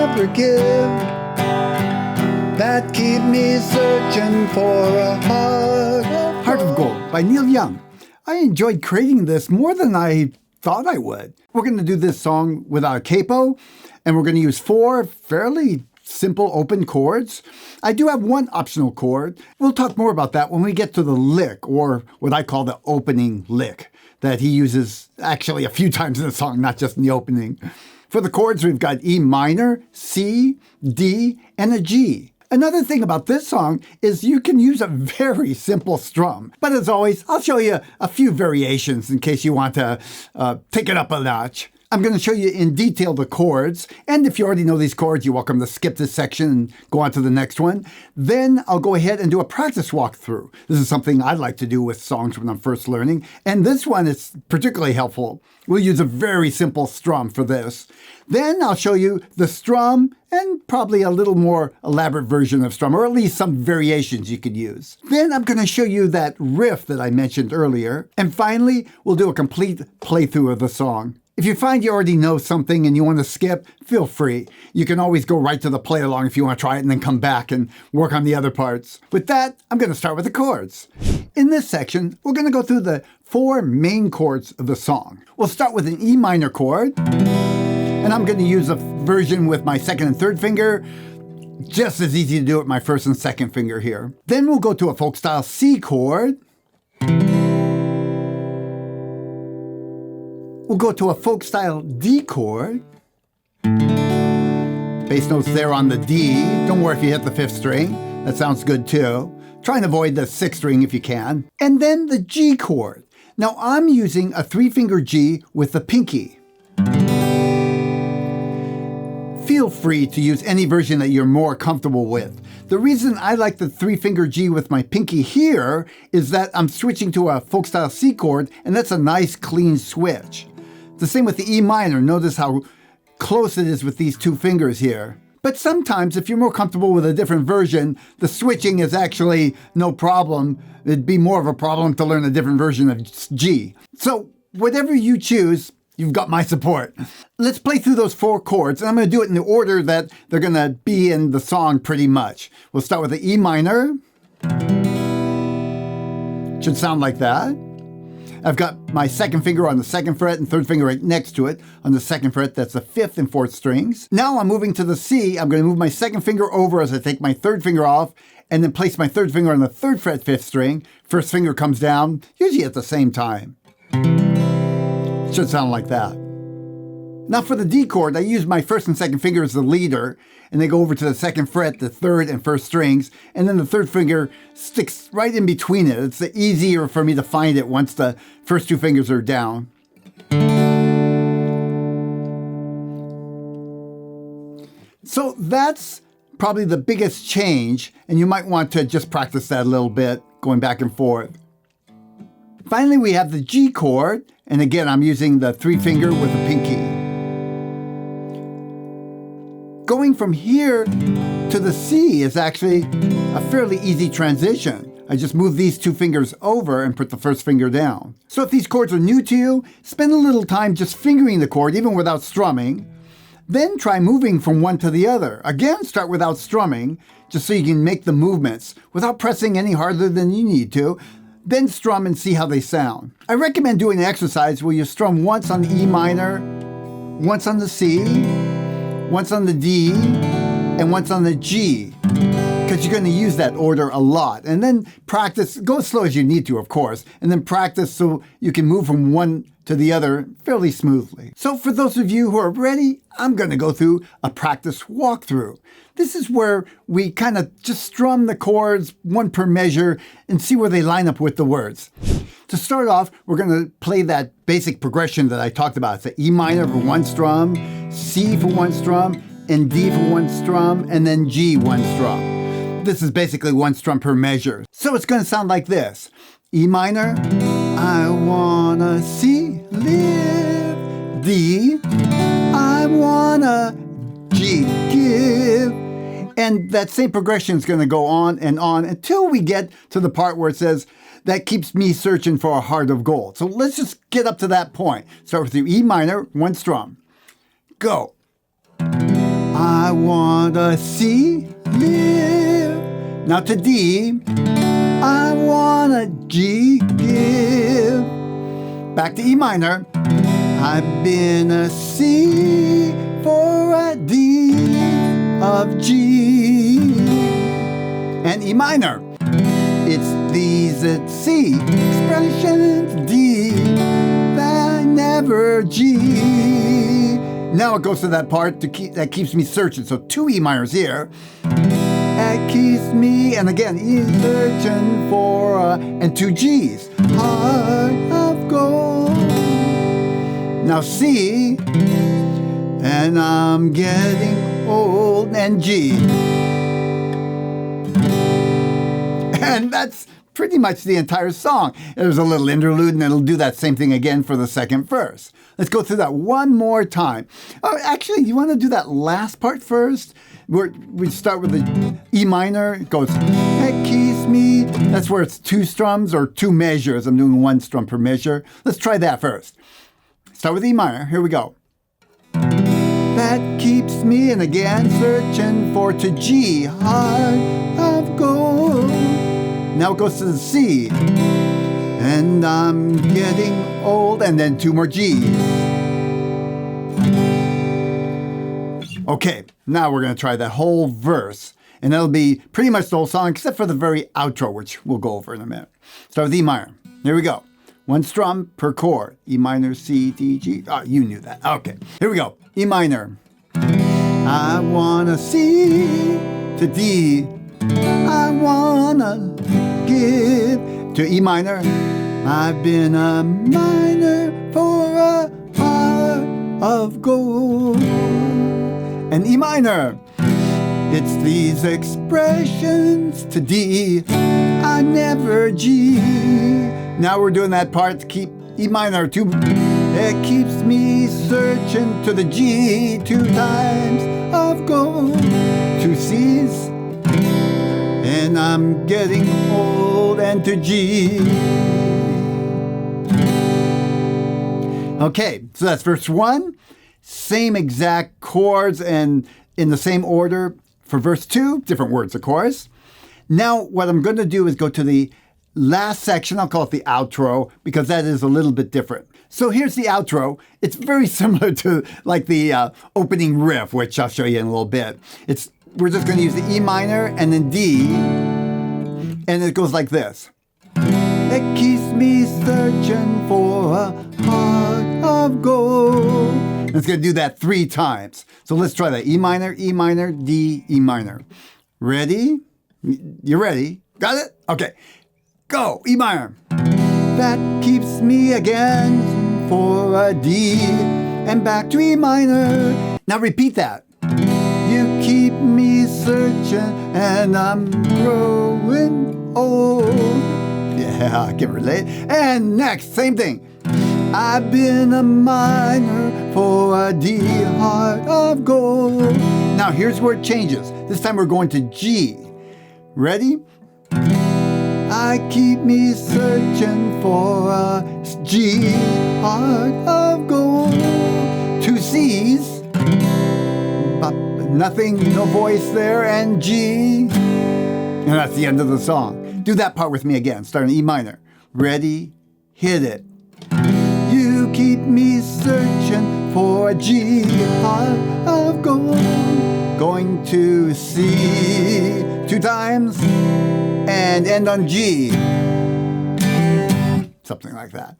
never give, that keep me searching for a heart of gold. Heart of Gold by Neil Young. I enjoyed creating this more than I thought I would. We're going to do this song without a capo, and we're going to use 4 fairly simple open chords. I do have one optional chord. We'll talk more about that when we get to the lick, or what I call the opening lick, that he uses actually a few times in the song, not just in the opening. For the chords, we've got E minor, C, D, and a G. Another thing about this song is you can use a very simple strum. But as always, I'll show you a few variations in case you want to take it up a notch. I'm going to show you in detail the chords, and if you already know these chords, you're welcome to skip this section and go on to the next one. Then I'll go ahead and do a practice walkthrough. This is something I like to do with songs when I'm first learning, and this one is particularly helpful. We'll use a very simple strum for this. Then I'll show you the strum and probably a little more elaborate version of strum, or at least some variations you could use. Then I'm going to show you that riff that I mentioned earlier, and finally, we'll do a complete playthrough of the song. If you find you already know something and you want to skip, feel free. You can always go right to the play along if you want to try it and then come back and work on the other parts. With that, I'm going to start with the chords. In this section, we're going to go through the 4 main chords of the song. We'll start with an E minor chord, and I'm going to use a version with my second and third finger. Just as easy to do with my first and second finger here. Then we'll go to a folk style C chord. We'll go to a folk style D chord. Bass notes there on the D. Don't worry if you hit the 5th string. That sounds good too. Try and avoid the 6th string if you can. And then the G chord. Now I'm using a 3-finger G with the pinky. Feel free to use any version that you're more comfortable with. The reason I like the 3-finger G with my pinky here is that I'm switching to a folk style C chord, and that's a nice clean switch. The same with the E minor. Notice how close it is with these 2 fingers here. But sometimes, if you're more comfortable with a different version, the switching is actually no problem. It'd be more of a problem to learn a different version of G. So whatever you choose, you've got my support. Let's play through those 4 chords, and I'm going to do it in the order that they're going to be in the song pretty much. We'll start with the E minor. Should sound like that. I've got my second finger on the 2nd fret and 3rd finger right next to it. On the 2nd fret, that's the 5th and 4th strings. Now I'm moving to the C. I'm going to move my 2nd finger over as I take my 3rd finger off, and then place my 3rd finger on the 3rd fret, 5th string. 1st finger comes down, usually at the same time. Should sound like that. Now for the D chord, I use my 1st and 2nd finger as the leader, and they go over to the 2nd fret, the 3rd and 1st strings, and then the 3rd finger sticks right in between it. It's easier for me to find it once the first 2 fingers are down. So that's probably the biggest change, and you might want to just practice that a little bit, going back and forth. Finally, we have the G chord, and again, I'm using the 3-finger with the pinky. Going from here to the C is actually a fairly easy transition. I just move these 2 fingers over and put the 1st finger down. So if these chords are new to you, spend a little time just fingering the chord, even without strumming. Then try moving from one to the other. Again, start without strumming, just so you can make the movements without pressing any harder than you need to. Then strum and see how they sound. I recommend doing an exercise where you strum once on the E minor, once on the C, once on the D, and once on the G, because you're going to use that order a lot. And then practice, go as slow as you need to, of course, and then practice so you can move from one to the other fairly smoothly. So for those of you who are ready, I'm going to go through a practice walkthrough. This is where we kind of just strum the chords, one per measure, and see where they line up with the words. To start off, we're going to play that basic progression that I talked about. It's the E minor for 1 strum, C for 1 strum, and D for 1 strum, and then G 1 strum. This is basically 1 strum per measure. So it's going to sound like this. E minor, I wanna see, live. D, I wanna, G, give. And that same progression is going to go on until we get to the part where it says, that keeps me searching for a heart of gold. So let's just get up to that point. Start with the E minor, 1 strum. Go. I I want a C, live. Now to D, I want a G, give. Back to E minor. I've been a C for a D of G. And E minor. It's these at C expressions, D, that never G. Now it goes to that part that keeps me searching. So 2 E minors here. That keeps me, and again, E searching for, and 2 Gs. Heart of gold. Now C, and I'm getting old, and G. And that's pretty much the entire song. There's a little interlude, and it'll do that same thing again for the second verse. Let's go through that one more time. Oh, actually, you want to do that last part first? We start with the E minor. It goes, it keeps me. That's where it's 2 strums or 2 measures. I'm doing 1 strum per measure. Let's try that first. Start with E minor. Here we go. That keeps me, and again, searching for to G, heart of gold. Now it goes to the C, and I'm getting old, and then 2 more Gs. Okay, now we're going to try that whole verse, and that'll be pretty much the whole song, except for the very outro, which we'll go over in a minute. Start with E minor. Here we go. 1 strum per chord. E minor, C, D, G. Oh, you knew that. Okay, here we go. E minor. I wanna C to D. I wanna give to E minor. I've been a miner for a heart of gold. And E minor. It's these expressions to D. I never G. Now we're doing that part to keep E minor 2. It keeps me searching to the G 2 times of gold. 2 C's. And I'm getting old, and to G. Okay, so that's verse 1. Same exact chords and in the same order for verse 2. Different words, of course. Now what I'm going to do is go to the last section. I'll call it the outro because that is a little bit different. So here's the outro. It's very similar to like the opening riff, which I'll show you in a little bit. We're just going to use the E minor and then D, and it goes like this. It keeps me searching for a heart of gold. And it's going to do that 3 times. So let's try that. E minor, D, E minor. Ready? You ready? Got it? Okay. Go. E minor. That keeps me again for a D. And back to E minor. Now repeat that. You keep me searching and I'm growing old. Yeah, I can relate. And next, same thing. I've been a miner for a D, heart of gold. Now here's where it changes. This time we're going to G. Ready? I keep me searching for a G, heart of gold. 2 C's. Nothing, no voice there, and G. And that's the end of the song. Do that part with me again. Start in E minor. Ready? Hit it. You keep me searching for a G, heart of gold. Going to C 2 times and end on G. Something like that.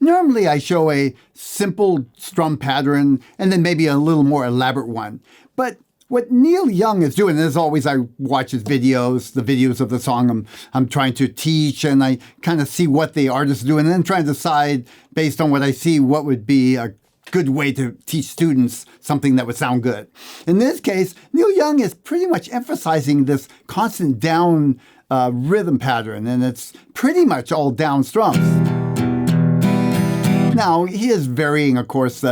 Normally I show a simple strum pattern and then maybe a little more elaborate one. But what Neil Young is doing, as always, I watch his videos, the videos of the song I'm trying to teach, and I kind of see what the artist is doing, and then try to decide, based on what I see, what would be a good way to teach students something that would sound good. In this case, Neil Young is pretty much emphasizing this constant down rhythm pattern, and it's pretty much all down strums. Now, he is varying, of course,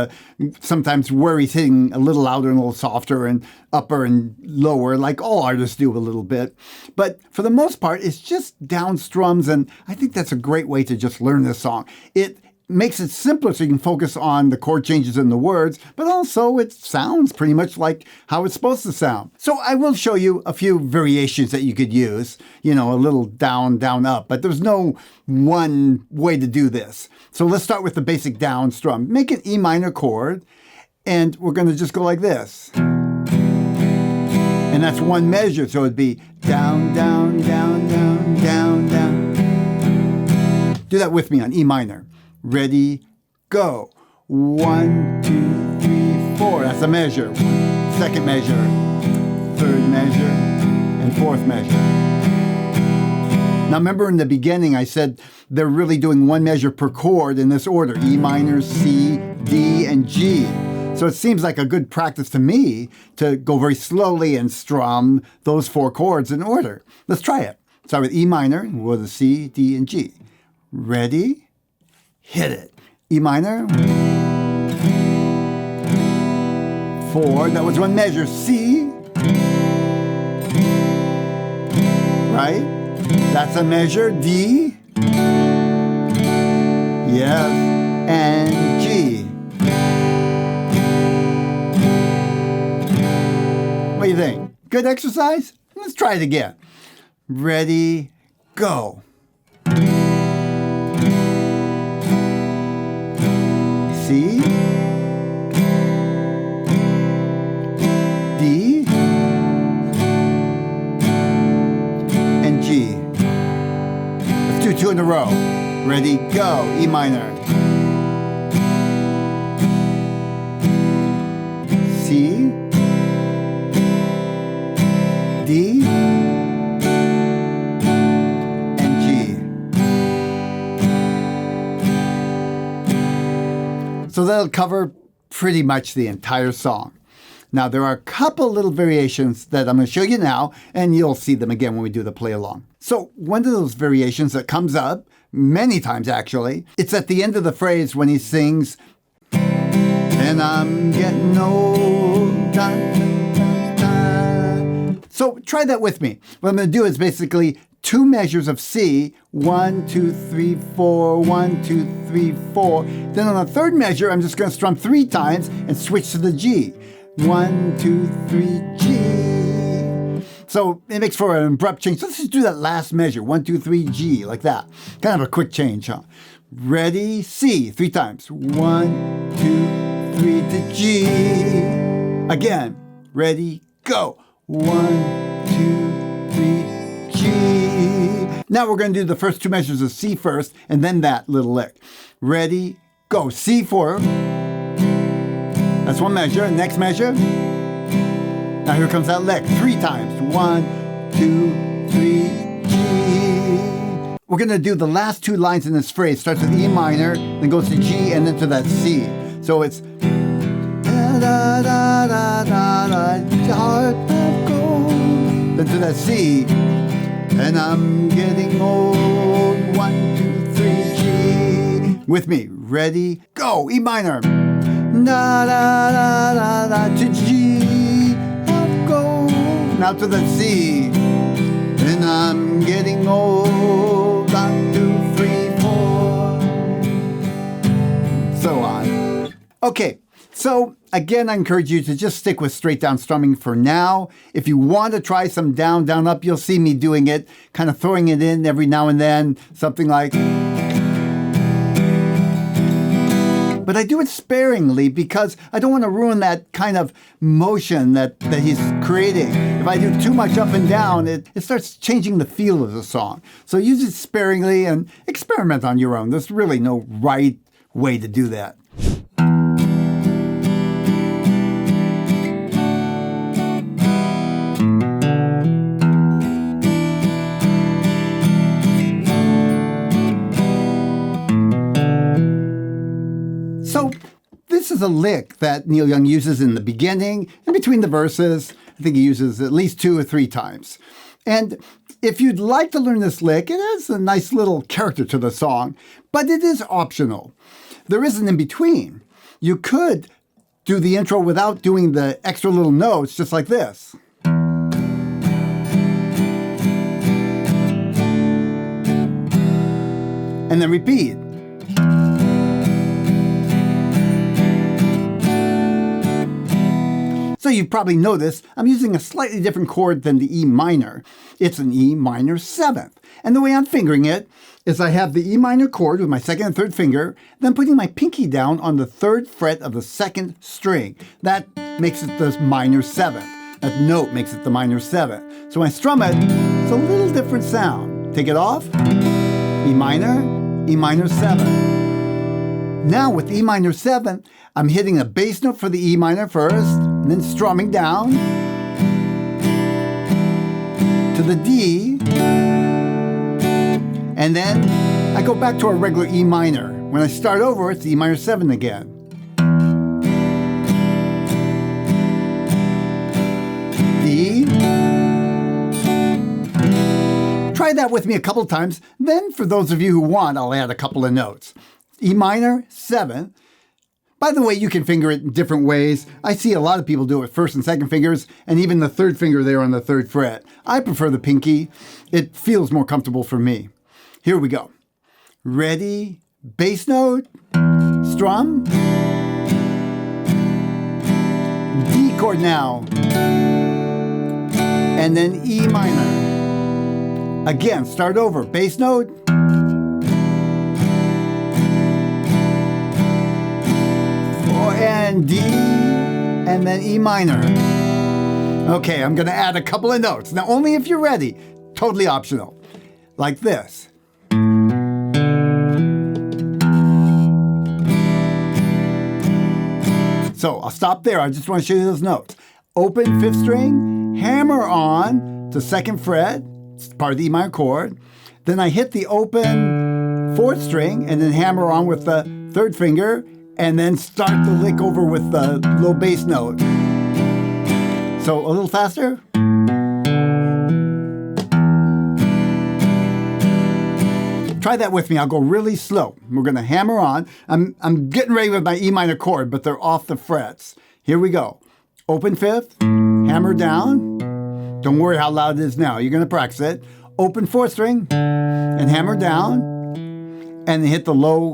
sometimes where he's hitting a little louder and a little softer and upper and lower, like all artists do a little bit. But for the most part, it's just down strums, and I think that's a great way to just learn this song. It makes it simpler so you can focus on the chord changes in the words, but also it sounds pretty much like how it's supposed to sound. So I will show you a few variations that you could use, a little down, down, up, but there's no one way to do this. So let's start with the basic down strum. Make an E minor chord, and we're going to just go like this. And that's one measure, so it'd be down, down, down, down, down, down. Do that with me on E minor. Ready, go. 1, 2, 3, 4. That's a measure. Second measure, third measure, and fourth measure. Now remember in the beginning I said they're really doing one measure per chord in this order. E minor, C, D, and G. So it seems like a good practice to me to go very slowly and strum those 4 chords in order. Let's try it. Start with E minor, we'll go to C, D, and G. Ready? Hit it. E minor. 4. That was one measure. C. Right? That's a measure. D. Yes. And G. What do you think? Good exercise? Let's try it again. Ready, go. C, D, and G. Let's do 2 in a row. Ready, go. E minor. C, D, and G. So that'll cover pretty much the entire song. Now, there are a couple little variations that I'm going to show you now, and you'll see them again when we do the play along. So one of those variations that comes up, many times actually, it's at the end of the phrase when he sings, and I'm getting old. Dun, dun, dun. So try that with me. What I'm going to do is basically 2 measures of C, 1, 2, 3, 4, 1, 2, 3, 4. Then on the third measure, I'm just going to strum 3 times and switch to the G. 1, 2, 3, G. So it makes for an abrupt change. So let's just do that last measure. 1, 2, 3, G, like that. Kind of a quick change, huh? Ready, C, 3 times. 1, 2, 3 to G. Again, ready, go. 1, 2, 3, G. Now we're going to do the first 2 measures of C first, and then that little lick. Ready, go. C4. That's one measure. Next measure. Now here comes that lick. 3 times. 1, 2, 3, G. We're going to do the last 2 lines in this phrase. Starts with E minor, then goes to G, and then to that C. So it's da da da da da da, heart of gold. Then to that C. And I'm getting old. 1, 2, 3, G. With me. Ready, go. E minor. Da da da da da to G of gold. Now to the C. And I'm getting old. 1, 2, 3, 4. So on. Okay. So again, I encourage you to just stick with straight down strumming for now. If you want to try some down, down, up, you'll see me doing it, kind of throwing it in every now and then, something like. But I do it sparingly because I don't want to ruin that kind of motion that he's creating. If I do too much up and down, it starts changing the feel of the song. So use it sparingly and experiment on your own. There's really no right way to do that. So this is a lick that Neil Young uses in the beginning and between the verses. I think he uses at least 2 or 3 times. And if you'd like to learn this lick, it has a nice little character to the song, but it is optional. There is an in-between. You could do the intro without doing the extra little notes, just like this. And then repeat. So you probably noticed I'm using a slightly different chord than the E minor. It's an E minor 7th. And the way I'm fingering it is I have the E minor chord with my second and third finger, then putting my pinky down on the 3rd fret of the 2nd string. That makes it the minor 7th. That note makes it the minor 7th. So when I strum it, it's a little different sound. Take it off, E minor 7. Now with E minor 7, I'm hitting a bass note for the E minor first, and then strumming down to the D, and then I go back to a regular E minor. When I start over, it's E minor 7 again. D. Try that with me a couple times. Then, for those of you who want, I'll add a couple of notes. E minor 7. By the way, you can finger it in different ways. I see a lot of people do it with first and second fingers, and even the 3rd finger there on the 3rd fret. I prefer the pinky. It feels more comfortable for me. Here we go. Ready, bass note, strum, D chord now, and then E minor. Again, start over, bass note, and D, and then E minor. Okay, I'm going to add a couple of notes. Now, only if you're ready. Totally optional. Like this. So I'll stop there. I just want to show you those notes. Open 5th string, hammer on to 2nd fret. It's part of the E minor chord. Then I hit the open 4th string and then hammer on with the 3rd finger and then start the lick over with the low bass note. So a little faster. Try that with me. I'll go really slow. We're going to hammer on. I'm getting ready with my E minor chord, but they're off the frets. Here we go. Open 5th, hammer down. Don't worry how loud it is now. You're going to practice it. Open 4th string and hammer down and hit the low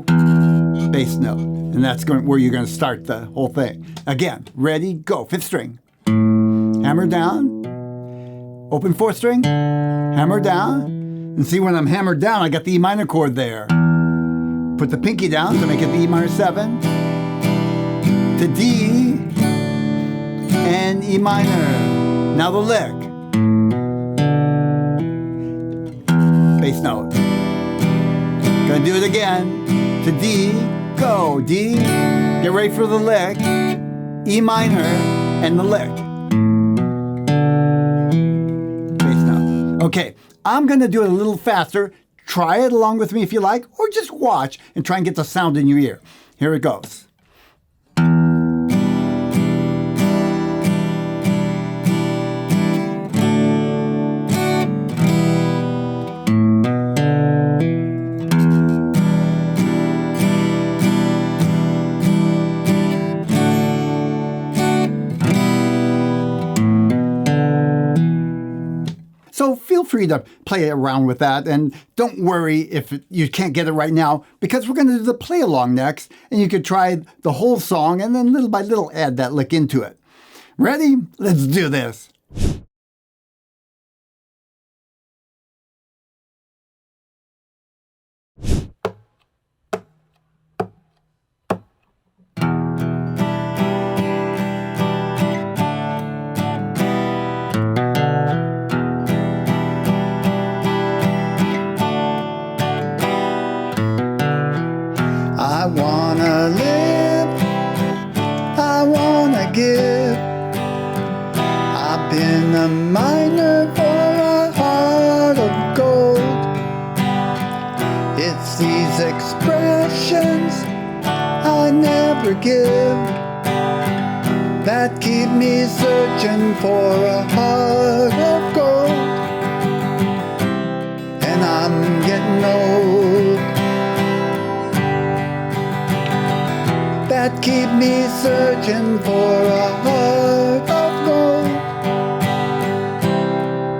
bass note. And that's where you're going to start the whole thing. Again, ready, go. 5th string. Hammer down. Open 4th string. Hammer down. And see, when I'm hammered down, I got the E minor chord there. Put the pinky down to make it the E minor 7. To D. And E minor. Now the lick. Bass note. Gonna do it again. To D. Go. D. Get ready for the lick. E minor. And the lick. Bass note. Okay. I'm going to do it a little faster. Try it along with me if you like, or just watch and try and get the sound in your ear. Here it goes. So feel free to play around with that, and don't worry if you can't get it right now, because we're going to do the play along next, and you could try the whole song and then little by little add that lick into it. Ready? Let's do this. I wanna live, I wanna give. I've been a miner for a heart of gold. It's these expressions I never give that keep me searching for a heart of gold. And I'm getting old. That keep me searching for a heart of gold.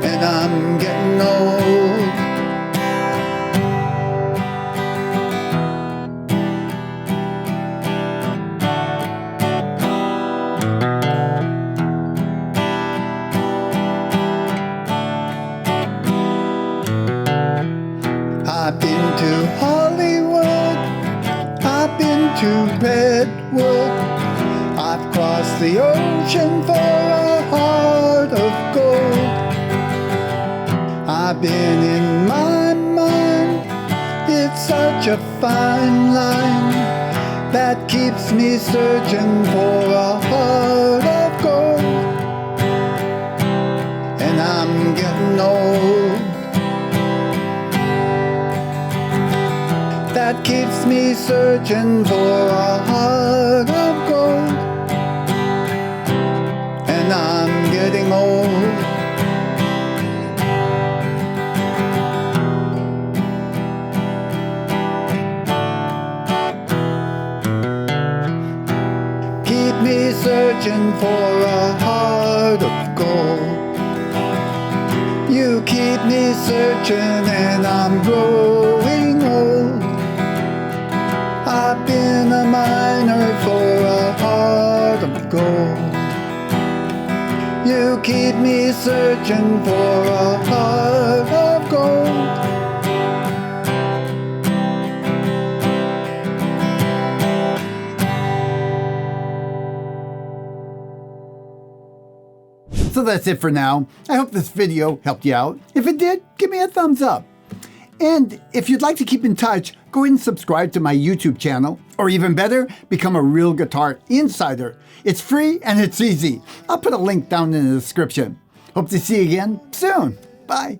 And I'm getting old. to Hollywood, I've been to Redwood, I've crossed the ocean for a heart of gold. I've been in my mind, it's such a fine line that keeps me searching for a heart of gold. And I'm getting old. That keeps me searching for a heart of gold. And I'm getting old. Keep me searching for a heart of gold. You keep me searching and I'm growing old. I've been a miner for a heart of gold. You keep me searching for a heart of gold. So that's it for now. I hope this video helped you out. If it did, give me a thumbs up. And if you'd like to keep in touch, go ahead and subscribe to my YouTube channel. Or even better, become a Real Guitar Insider. It's free and it's easy. I'll put a link down in the description. Hope to see you again soon. Bye.